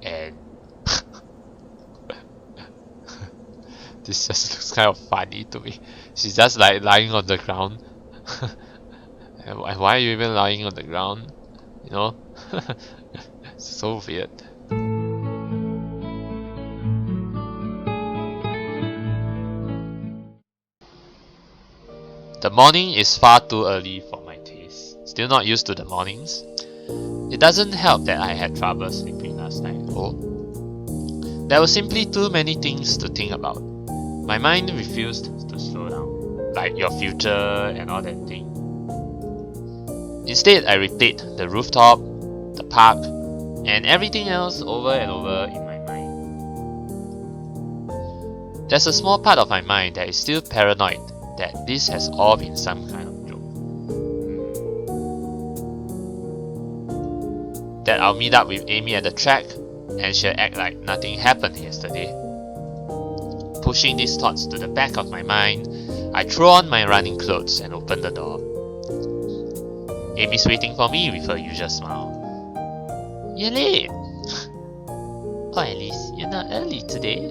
and this just looks kind of funny to me. She's just like lying on the ground. And why are you even lying on the ground? You know? So weird. The morning is far too early for my taste. Still not used to the mornings. It doesn't help that I had trouble sleeping last night. Oh, there were simply too many things to think about. My mind refused to slow down, like your future and all that thing. Instead, I replayed the rooftop, the park, and everything else over and over in my mind. There's a small part of my mind that is still paranoid that this has all been some kind of joke. That I'll meet up with Amy at the track and she'll act like nothing happened yesterday. Pushing these thoughts to the back of my mind, I throw on my running clothes and open the door. Amy's waiting for me with her usual smile. You're late! Or at least you're not early today.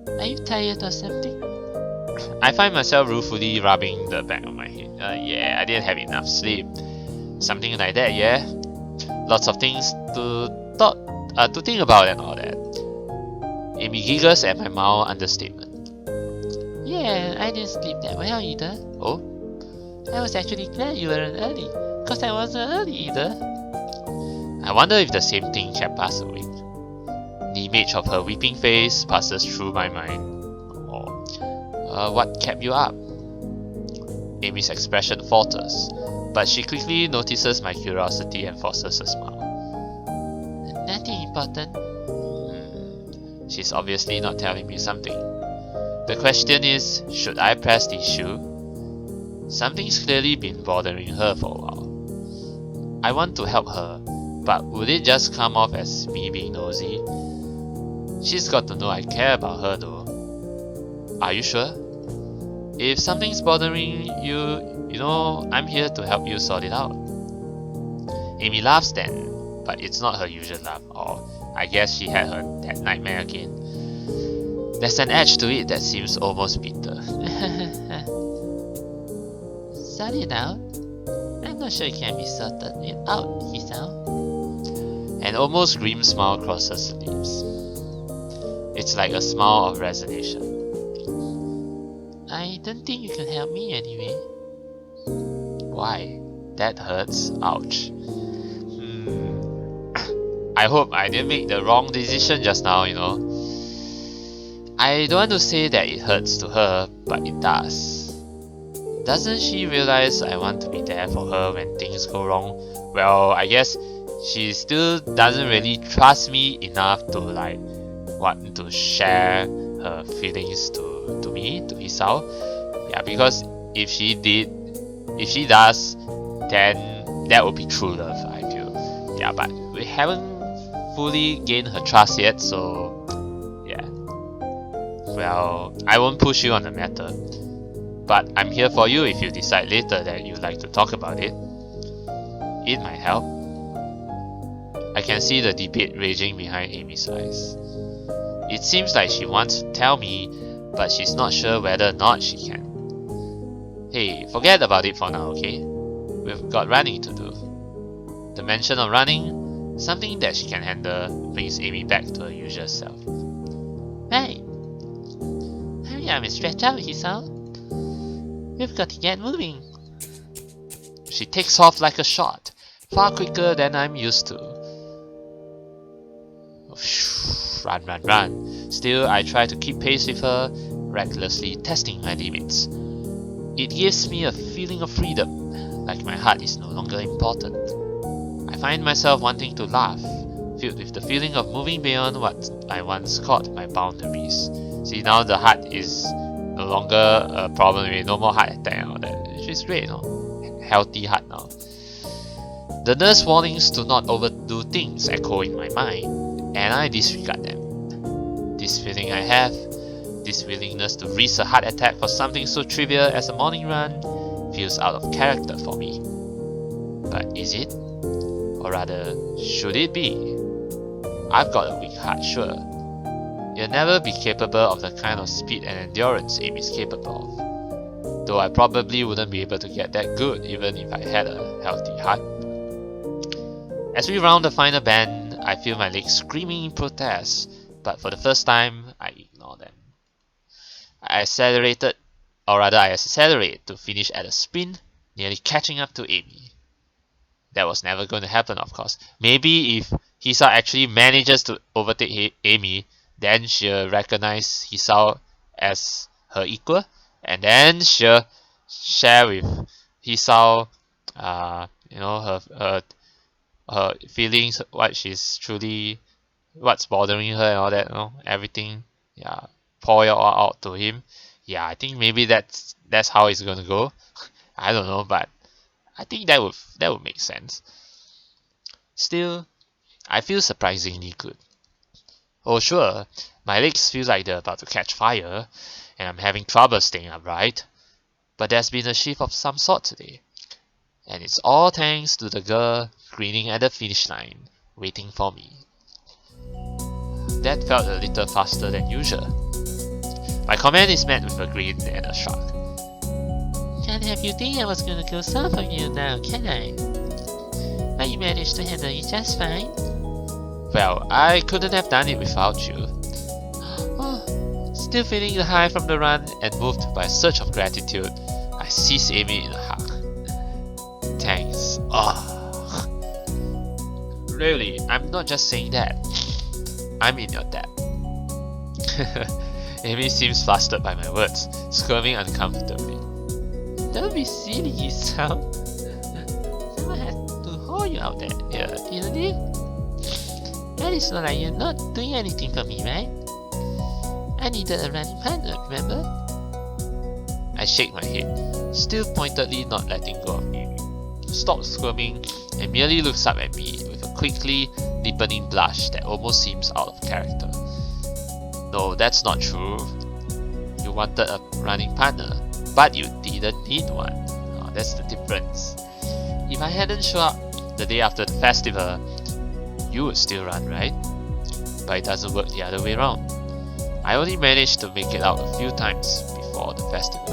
Are you tired or something? I find myself ruefully rubbing the back of my head. Yeah, I didn't have enough sleep. Something like that, yeah. Lots of things to think about and all that. Amy giggles at my mild understatement. Yeah, I didn't sleep that well either. Oh? I was actually glad you weren't early, cause I wasn't early either. I wonder if the same thing kept us awake. The image of her weeping face passes through my mind. What kept you up? Amy's expression falters, but she quickly notices my curiosity and forces a smile. Nothing important. She's obviously not telling me something. The question is, should I press the issue? Something's clearly been bothering her for a while. I want to help her, but would it just come off as me being nosy? She's got to know I care about her though. Are you sure? If something's bothering you, I'm here to help you sort it out. Amy laughs then, but it's not her usual laugh, or I guess she had that nightmare again. There's an edge to it that seems almost bitter. Sort it out? I'm not sure it can be sorted out, Hisao. An almost grim smile crosses her lips. It's like a smile of resignation. I don't think you can help me anyway. Why? That hurts. Ouch. I hope I didn't make the wrong decision just now, I don't want to say that it hurts to her, but it does. Doesn't she realize I want to be there for her when things go wrong? Well, I guess she still doesn't really trust me enough to want to share her feelings to me, to Hisao. Yeah, because if she does, then that would be true love, I feel. Yeah, but we haven't fully gained her trust yet, so yeah. Well, I won't push you on the matter, but I'm here for you if you decide later that you'd like to talk about it. It might help. I can see the debate raging behind Amy's eyes. It seems like she wants to tell me, but she's not sure whether or not she can. Hey, forget about it for now, okay? We've got running to do. The mention of running, something that she can handle, brings Amy back to her usual self. Right. Hurry up and stretch out, Hisao. We've got to get moving. She takes off like a shot, far quicker than I'm used to. Run, run, run. Still, I try to keep pace with her, recklessly testing my limits. It gives me a feeling of freedom, like my heart is no longer important. I find myself wanting to laugh, filled with the feeling of moving beyond what I once called my boundaries. See, now the heart is no longer a problem, no more heart attack and all that, which is great, healthy heart now. The nurse warnings to not overdo things echo in my mind, and I disregard them. This feeling I have, this willingness to risk a heart attack for something so trivial as a morning run, feels out of character for me. But is it? Or rather, should it be? I've got a weak heart, sure. You'll never be capable of the kind of speed and endurance Amy's capable of. Though I probably wouldn't be able to get that good even if I had a healthy heart. As we round the final bend, I feel my legs screaming in protest, but for the first time, I ignore them. I accelerate to finish at a sprint, nearly catching up to Amy. That was never going to happen, of course. Maybe if Hisao actually manages to overtake Amy, then she'll recognize Hisao as her equal, and then she'll share with Hisao, her feelings, what's bothering her and all that, everything. Yeah, pour it all out to him. Yeah, I think maybe that's how it's gonna go. I don't know, but I think that would make sense. Still, I feel surprisingly good. Oh sure, my legs feel like they're about to catch fire, and I'm having trouble staying upright. But there's been a shift of some sort today. And it's all thanks to the girl grinning at the finish line, waiting for me. That felt a little faster than usual. My comment is met with a grin and a shrug. Can't have you think I was gonna go soft on you now, can I? But you managed to handle it just fine. Well, I couldn't have done it without you. Oh, Still feeling the high from the run and moved by a surge of gratitude, I seized Amy in a hug. Thanks. Really, I'm not just saying that. I'm in your debt. Amy seems flustered by my words, squirming uncomfortably. don't be silly, Hisao. Someone had to hold you out there, didn't it? And it's not like you're not doing anything for me, right? I needed a running partner, remember? I shake my head, still pointedly not letting go of Amy. Stops squirming and merely looks up at me with a quickly deepening blush that almost seems out of character. No, that's not true. You wanted a running partner, but you didn't need one. Oh, that's the difference. If I hadn't shown up the day after the festival, you would still run, right? But it doesn't work the other way around. I only managed to make it out a few times before the festival.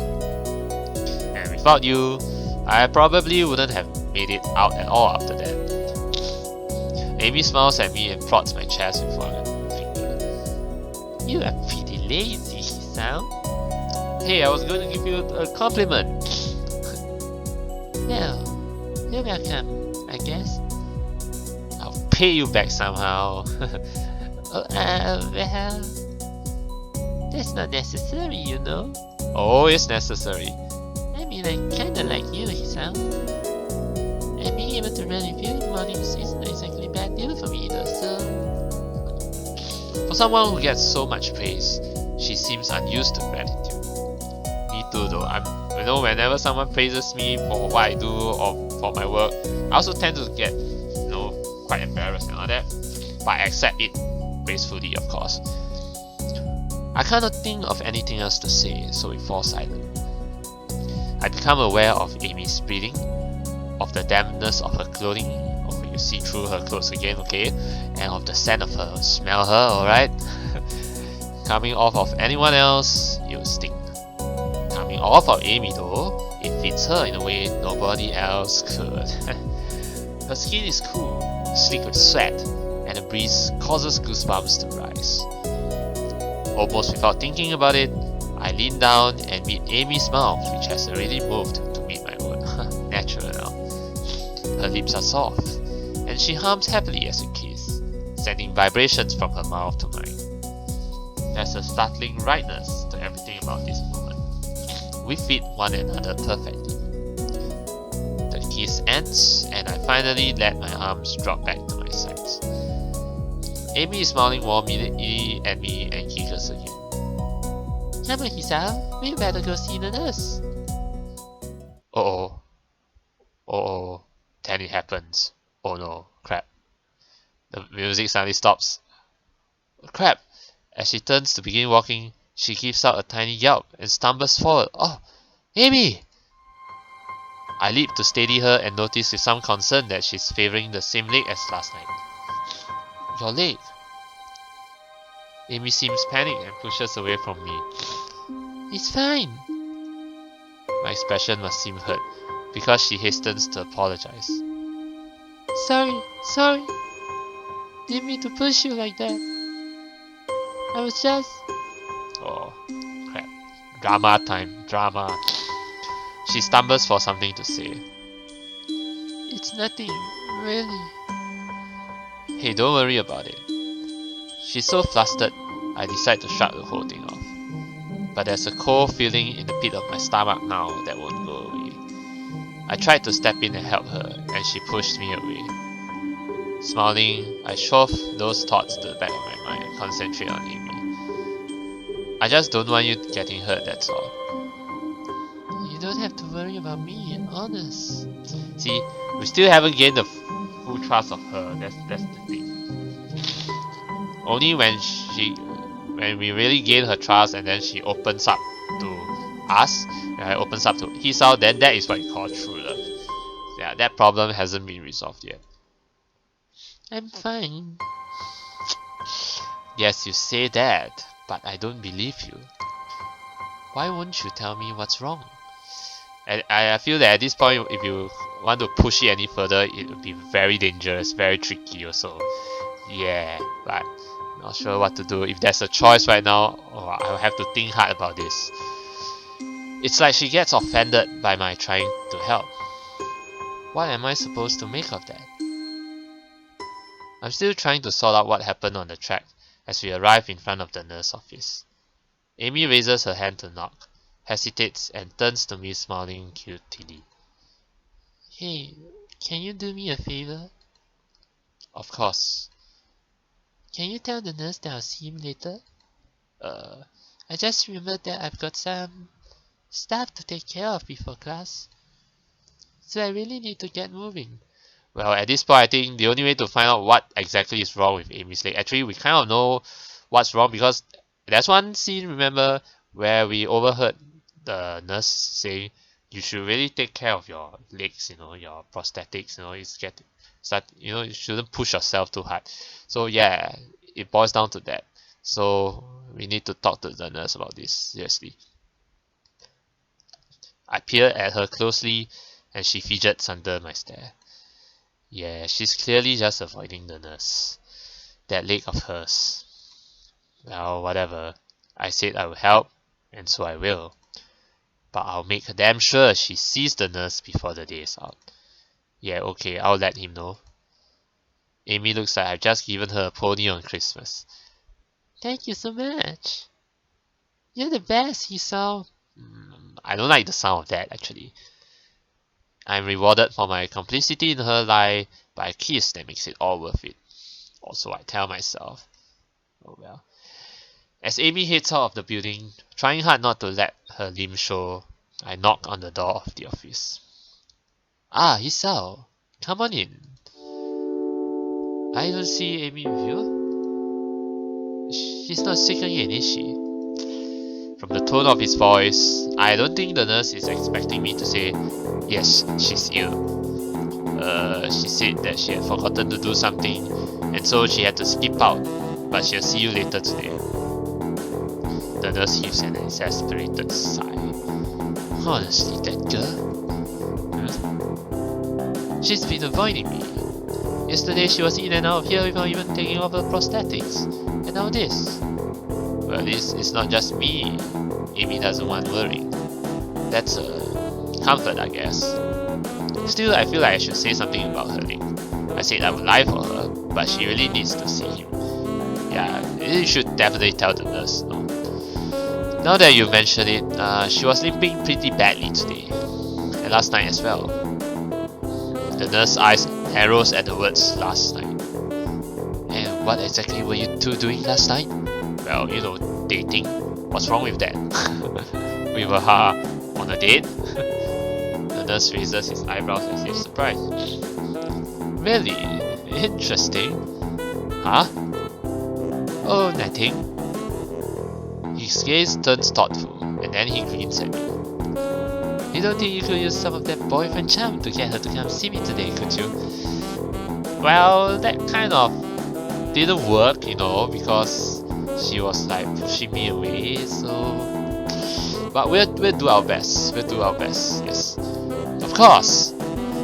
And without you, I probably wouldn't have made it out at all after that. Amy smiles at me and prods my chest with one finger. You are pretty lazy, Hisao. Hey, I was going to give you a compliment. Well, you're welcome, I guess. I'll pay you back somehow. Well, that's not necessary, you know. Oh, it's necessary. I mean, I kinda like you, Hisao. And being able to run with you in the mornings isn't exactly a bad deal for me either, so... For someone who gets so much praise, she seems unused to gratitude. Me too though. Whenever someone praises me for what I do or for my work, I also tend to get, quite embarrassed and all that. But I accept it gracefully, of course. I cannot think of anything else to say, so we fall silent. I become aware of Amy's breathing, of the dampness of her clothing. Oh, you see through her clothes again, okay? And of the scent of her. Smell her, alright? Coming off of anyone else, you stink. Coming off of Amy though, it fits her in a way nobody else could. Her skin is cool, slick with sweat, and the breeze causes goosebumps to rise. Almost without thinking about it, I lean down and meet Amy's mouth, which has already moved to meet my own. Natural now. Her lips are soft, and she hums happily as we kiss, sending vibrations from her mouth to mine. There's a startling rightness to everything about this moment. We fit one another perfectly. The kiss ends, and I finally let my arms drop back to my sides. Amy is smiling warmly at me and giggles again. Come on, Hisao, we better go see the nurse. Oh, then it happens. Oh no, crap. The music suddenly stops. Crap! As she turns to begin walking, she gives out a tiny yelp and stumbles forward. Oh, Amy! I leap to steady her and notice with some concern that she's favoring the same leg as last night. Your leg? Amy seems panicked and pushes away from me. It's fine. My expression must seem hurt, because she hastens to apologize. Sorry. Didn't mean to push you like that. I was just... Oh, crap. Drama time, drama. She stumbles for something to say. It's nothing, really. Hey, don't worry about it. She's so flustered, I decide to shrug the whole thing off. But there's a cold feeling in the pit of my stomach now that won't go away. I tried to step in and help her, and she pushed me away. Smiling, I shove those thoughts to the back of my mind and concentrate on Amy. I just don't want you getting hurt, that's all. You don't have to worry about me, honest. See, we still haven't gained the full trust of her, that's the thing. Only when we really gain her trust and then she opens up to us, opens up to Hisao, then that is what you call true love. Yeah, that problem hasn't been resolved yet. I'm fine. Yes, you say that, but I don't believe you. Why won't you tell me what's wrong? And I feel that at this point, if you want to push it any further, it would be very dangerous, very tricky also. Yeah, but not sure what to do. If there's a choice right now, I'll have to think hard about this. It's like she gets offended by my trying to help. What am I supposed to make of that? I'm still trying to sort out what happened on the track as we arrive in front of the nurse office. Amy raises her hand to knock, hesitates, and turns to me smiling guiltily. Hey, can you do me a favor? Of course. Can you tell the nurse that I'll see him later? I just remembered that I've got some stuff to take care of before class. So I really need to get moving. Well, at this point, I think the only way to find out what exactly is wrong with Amy's leg, actually, we kind of know what's wrong because there's one scene, remember, where we overheard the nurse saying, you should really take care of your legs, your prosthetics, you shouldn't push yourself too hard. So yeah, it boils down to that. So we need to talk to the nurse about this, seriously. I peer at her closely and she fidgets under my stare. Yeah, she's clearly just avoiding the nurse. That leg of hers. Well, whatever. I said I will help, and so I will. But I'll make damn sure she sees the nurse before the day is out. Yeah, okay, I'll let him know. Amy looks like I've just given her a pony on Christmas. Thank you so much. You're the best, Hisao. I don't like the sound of that, actually. I'm rewarded for my complicity in her lie by a kiss that makes it all worth it. Also, I tell myself. Oh well. As Amy heads out of the building, trying hard not to let her limbs show, I knock on the door of the office. Ah, Hisao, come on in. I don't see Amy with you. She's not sick again, is she? From the tone of his voice, I don't think the nurse is expecting me to say, yes, she's ill. She said that she had forgotten to do something, and so she had to skip out, but she'll see you later today. The nurse heaves an exasperated sigh. Honestly, that girl? She's been avoiding me. Yesterday she was in and out of here without even taking off her prosthetics, and now this. Well, this is not just me. Amy doesn't want worrying. That's a comfort, I guess. Still, I feel like I should say something about her leg. I said I would lie for her, but she really needs to see him. Yeah, you should definitely tell the nurse, no? Now that you mention it, she was limping pretty badly today, and last night as well. The nurse's eyes narrows at the words last night. And what exactly were you two doing last night? Well, dating. What's wrong with that? We were on a date? The nurse raises his eyebrows as if surprised. Really? Interesting. Huh? Oh, nothing. His gaze turns thoughtful, and then he grins at me. You don't think you could use some of that boyfriend charm to get her to come see me today, could you? Well, that kind of didn't work, because she was like pushing me away. So, but we'll do our best. We'll do our best. Yes, of course.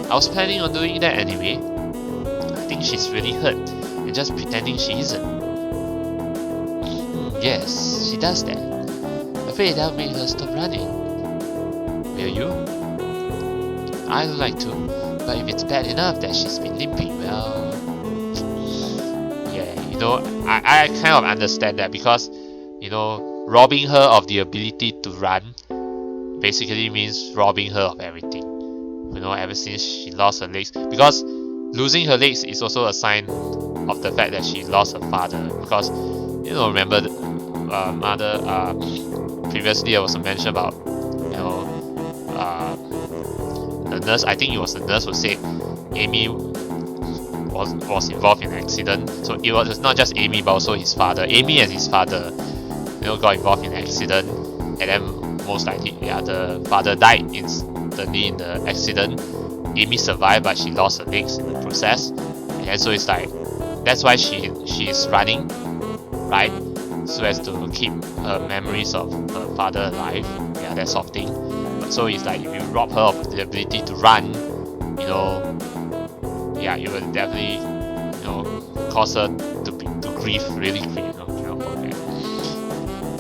I was planning on doing that anyway. I think she's really hurt and just pretending she isn't. Yes, she does that. Afraid that'll make her stop running. Will you? I would like to, but if it's bad enough that she's been limping, well, yeah, you know, I kind of understand that, because, you know, robbing her of the ability to run basically means robbing her of everything. You know, ever since she lost her legs, because losing her legs is also a sign of the fact that she lost her father. Because, you know, remember the mother, previously there was a mention about, you know, the nurse, I think it was the nurse who said Amy was involved in an accident. So it was not just Amy but also his father. Amy and his father, you know, got involved in an accident, and then most likely, yeah, the father died instantly in the accident. Amy survived, but she lost her legs in the process, and so it's like that's why she is running, right? So as to keep her memories of her father alive, yeah, that sort of thing. But so it's like if you rob her of the ability to run, you know, yeah, it will definitely, you know, cause her to grieve, really grieve, you know, cannot forget.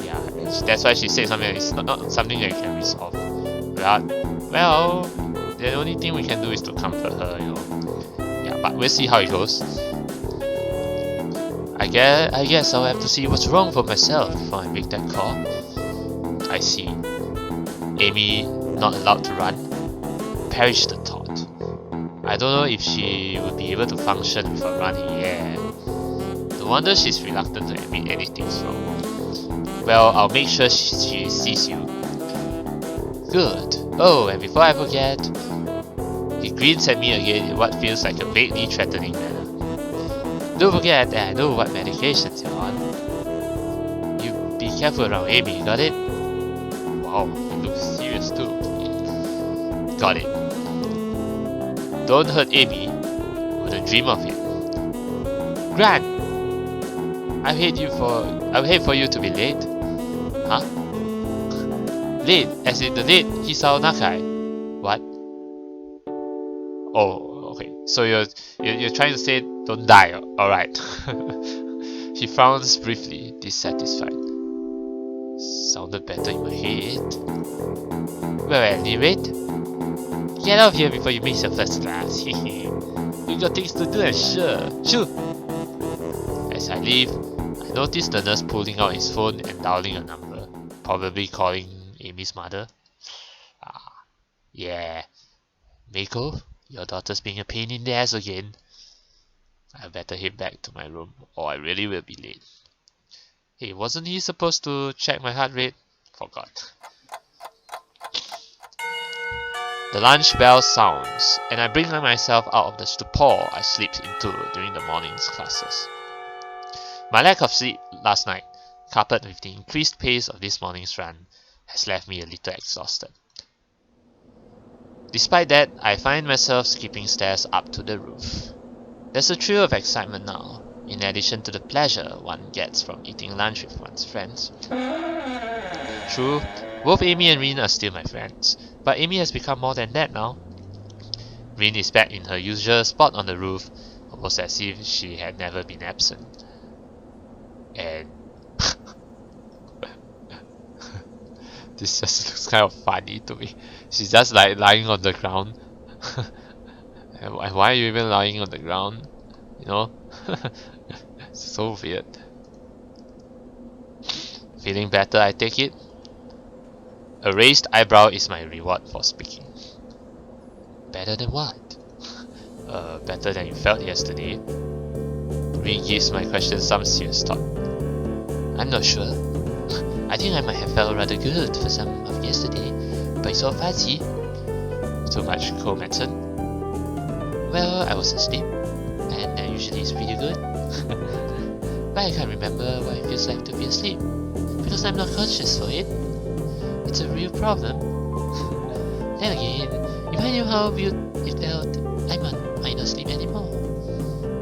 Yeah, and that's why she said something. It's not something that you can resolve. Well, the only thing we can do is to comfort her, you know. Yeah, but we'll see how it goes. I guess I'll have to see what's wrong for myself before I make that call. I see. Amy not allowed to run? Perish the thought. I don't know if she would be able to function without running, yeah. No wonder she's reluctant to admit anything's wrong. Well, I'll make sure she sees you. Good. Oh, and before I forget, he grins at me again in what feels like a vaguely threatening manner. Don't forget that I know what medications you're on. You be careful around Amy, got it? Wow, he looks serious too. Got it. Don't hurt Amy. Wouldn't dream of it. Gran! I would hate for you to be late. Huh? Late, as in the late Hisao Nakai. What? Oh, okay. So you're trying to say don't die, alright. He frowns briefly, dissatisfied. Sounded better in my head. Well, at any rate, get out of here before you miss your first class. You got things to do, and sure. As I leave, I notice the nurse pulling out his phone and dialing a number, probably calling Amy's mother. Yeah. Mako, your daughter's being a pain in the ass again. I better head back to my room, or I really will be late. Hey, wasn't he supposed to check my heart rate? Forgot. The lunch bell sounds, and I bring myself out of the stupor I slipped into during the morning's classes. My lack of sleep last night, coupled with the increased pace of this morning's run, has left me a little exhausted. Despite that, I find myself skipping stairs up to the roof. There's a thrill of excitement now, in addition to the pleasure one gets from eating lunch with one's friends. True, both Amy and Rin are still my friends, but Amy has become more than that now. Rin is back in her usual spot on the roof, almost as if she had never been absent. And this just looks kind of funny to me. She's just like lying on the ground. And why are you even lying on the ground? You know? So weird. Feeling better, I take it? A raised eyebrow is my reward for speaking. Better than what? Better than you felt yesterday. Rin gives my question some serious thought. I'm not sure. I think I might have felt rather good for some of yesterday, but it's all fuzzy. Too much cold medicine? Well, I was asleep, and that usually is pretty good. But I can't remember what it feels like to be asleep, because I'm not conscious for it. It's a real problem. Then again, if I knew how good it felt, I might not sleep anymore.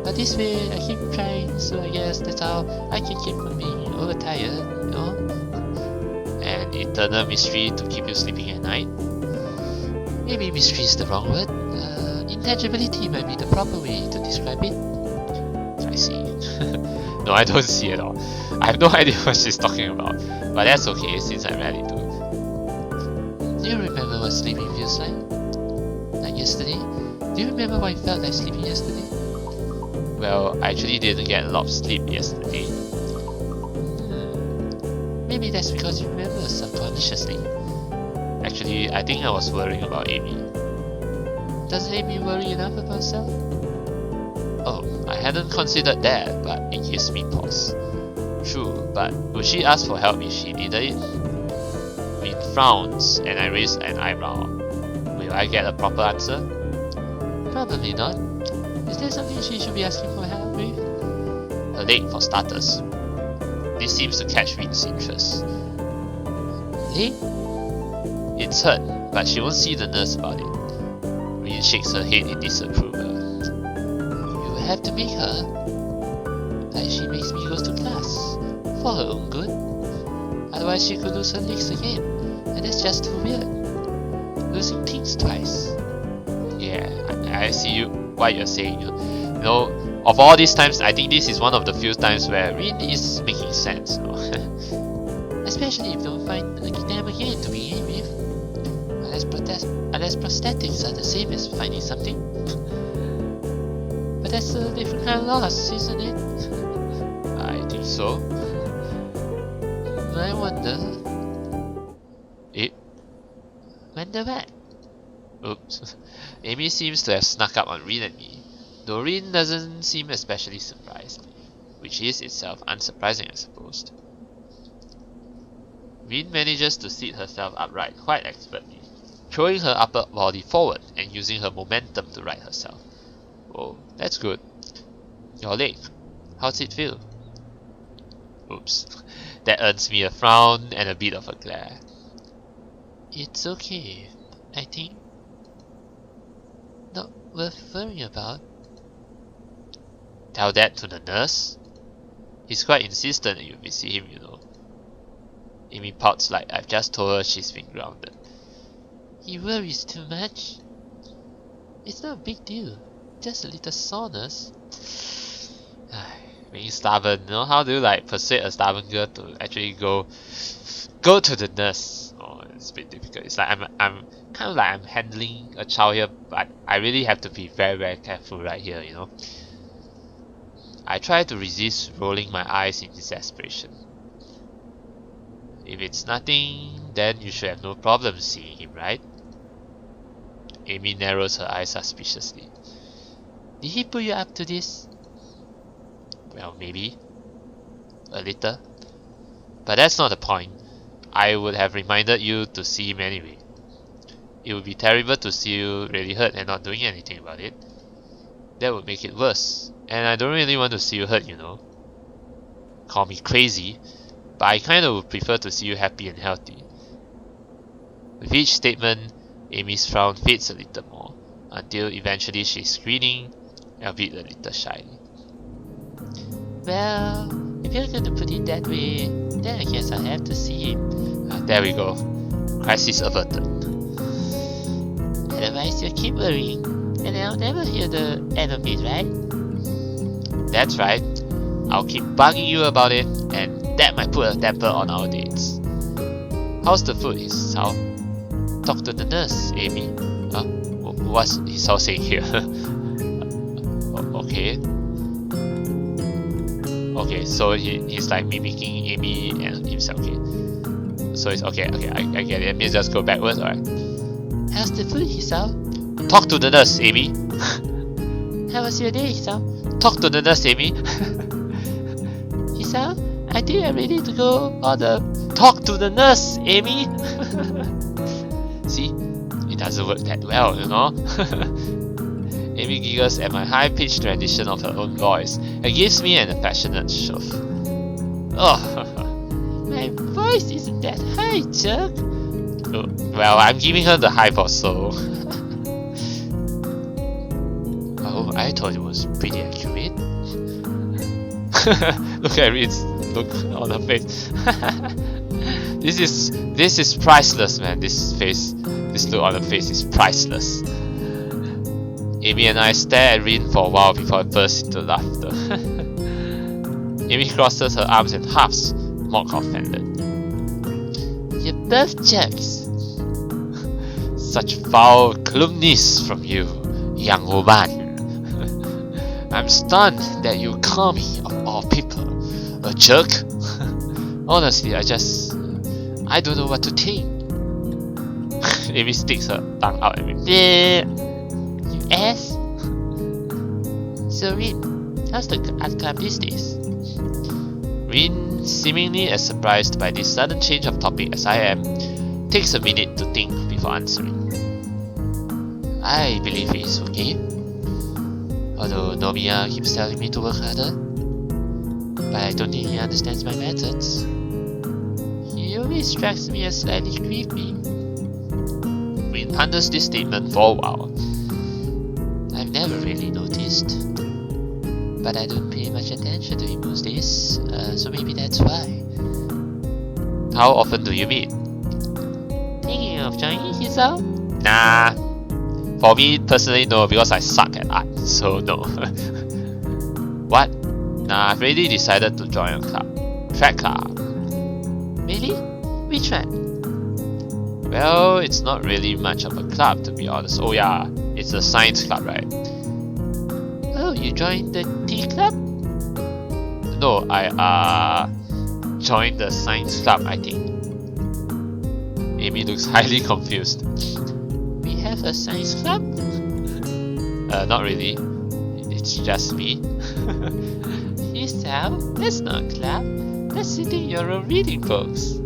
But this way, I keep trying, so I guess that's how I can keep from being overtired, you know? An eternal mystery to keep you sleeping at night? Maybe mystery is the wrong word. Intangibility might be the proper way to describe it. I see. No, I don't see it at all. I have no idea what she's talking about. But that's okay, since I rarely do. Do you remember what sleeping feels like? Like yesterday? Do you remember what it felt like sleeping yesterday? Well, I actually didn't get a lot of sleep yesterday. Maybe that's because you remember subconsciously. Actually, I think I was worrying about Amy. Doesn't Amy worry enough about herself? Oh, I hadn't considered that, but it gives me pause. True, but would she ask for help if she needed it? Min frowns, and I raise an eyebrow. Will I get a proper answer? Probably not. Is there something she should be asking for help with? Her leg, for starters. This seems to catch Rin's interest. Leg? It's hurt, but she won't see the nurse about it. Rin shakes her head in disapproval. You will have to make her. Like she makes me go to class. For her own good. Otherwise she could lose her legs again. And that's just too weird. Losing things twice. Yeah, I see what you're saying. You know, of all these times, I think this is one of the few times where Rin is making sense. You know? Especially if you don't find them again to begin with. Unless prosthetics are the same as finding something. But that's a different kind of loss, isn't it? I think so. I wonder. Wonder what? Oops. Amy seems to have snuck up on Rin and me, though Rin doesn't seem especially surprised, which is itself unsurprising, I suppose. Rin manages to sit herself upright quite expertly, throwing her upper body forward and using her momentum to right herself. Whoa, that's good. Your leg, how's it feel? Oops, that earns me a frown and a bit of a glare. It's okay, I think. Not worth worrying about. Tell that to the nurse? He's quite insistent that you visit him, you know. Amy pouts like I've just told her she's been grounded. He worries too much. It's not a big deal. Just a little soreness. Being stubborn, you know, how do you like persuade a stubborn girl to actually go to the nurse? Oh, it's a bit difficult. It's like I'm kind of like I'm handling a child here, but I really have to be very, very careful right here, you know. I try to resist rolling my eyes in desperation. If it's nothing, then you should have no problem seeing him, right? Amy narrows her eyes suspiciously. Did he put you up to this? Well, maybe. A little. But that's not the point. I would have reminded you to see him anyway. It would be terrible to see you really hurt and not doing anything about it. That would make it worse. And I don't really want to see you hurt, you know. Call me crazy, but I kinda would prefer to see you happy and healthy. With each statement, Amy's frown fades a little more, until eventually she's grinning, albeit a little shyly. Well, if you're going to put it that way, then I guess I'll have to see him. There we go. Crisis averted. Otherwise you'll keep worrying, and I'll never hear the end of it, right? That's right. I'll keep bugging you about it, and that might put a damper on our dates. How's the food, Hisao? Talk to the nurse, Amy. Huh? What's Hisao saying here? Okay. Okay, so he's like mimicking Amy and himself. Okay. So it's okay, I get it. Let me just go backwards, alright. How's the food, Hisao? Talk to the nurse, Amy. How was your day, Hisao? Talk to the nurse, Amy. Hisao, I think I'm ready to go order. Talk to the nurse, Amy. See, it doesn't work that well, you know. Amy giggles at my high-pitched rendition of her own voice and gives me an affectionate shove. Oh, my voice isn't that high, Chuck. Oh, well, I'm giving her the hype also. Oh, I thought it was pretty accurate. Look at Rin's look on her face. This is priceless, man. This look on her face is priceless. Amy and I stare at Rin for a while before I burst into laughter. Amy crosses her arms and huffs, mock offended. You're both jerks. Such foul calumnies from you, young woman. I'm stunned that you call me, of all people, a jerk. Honestly, I don't know what to think. Amy sticks her tongue out at me. You ass. So Rin, how's the art club these days? Rin, seemingly as surprised by this sudden change of topic as I am, takes a minute to think before answering. I believe it is okay. Although Nomiya keeps telling me to work harder, but I don't think he understands my methods. He always strikes me as slightly creepy. Rin ponders this statement for a while. I've never really noticed, but I don't pay much attention to him those days, so maybe that's why. How often do you meet? Thinking of joining Hisao? Nah. For me personally, no, because I suck at art, so no. What? Nah, I've already decided to join a club. Track club. Really? Which one? Well, it's not really much of a club to be honest. Oh yeah, it's a science club, right? Oh, you joined the tea club? No, I joined the science club, I think. Amy looks highly confused. We have a science club? Not really. It's just me. Hisao, that's not a club. That's sitting your own reading books.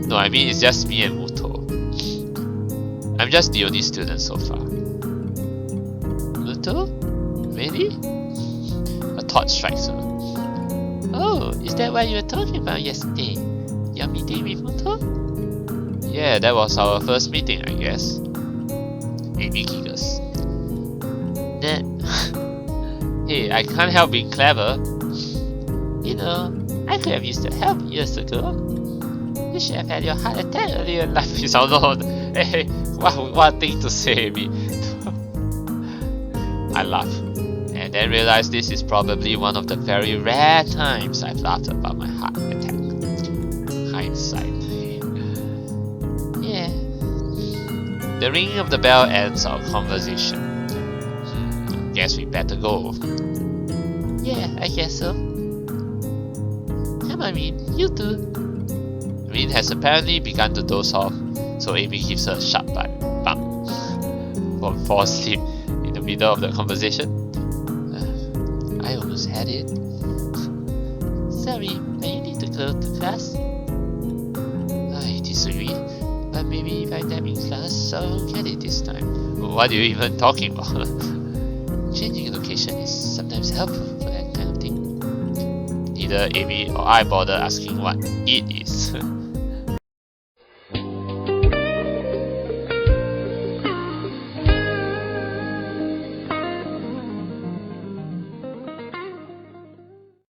No, I mean it's just me and Muto. I'm just the only student so far. Muto? Really? A thought strikes her. Oh, is that what you were talking about yesterday? Your meeting with Muto? Yeah, that was our first meeting, I guess. Amy giggles. Hey, I can't help being clever. You know, I could have used your help years ago. You should have had your heart attack earlier in life. You sound old. Hey, what thing to say, Amy. I laugh, and then realize this is probably one of the very rare times I've laughed about my heart attack. Hindsight. Yeah. The ringing of the bell ends our conversation. Guess we better go. Yeah, I guess so. Come on, Rin, you too. Rin has apparently begun to doze off, so Amy gives her a sharp bump for fall asleep in the middle of the conversation. I almost had it. Sorry, but you need to go to class. I disagree, but maybe if I'm in class, I'll get it this time. What are you even talking about? Changing location is sometimes helpful for that kind of thing. Neither Amy or I bother asking what it is.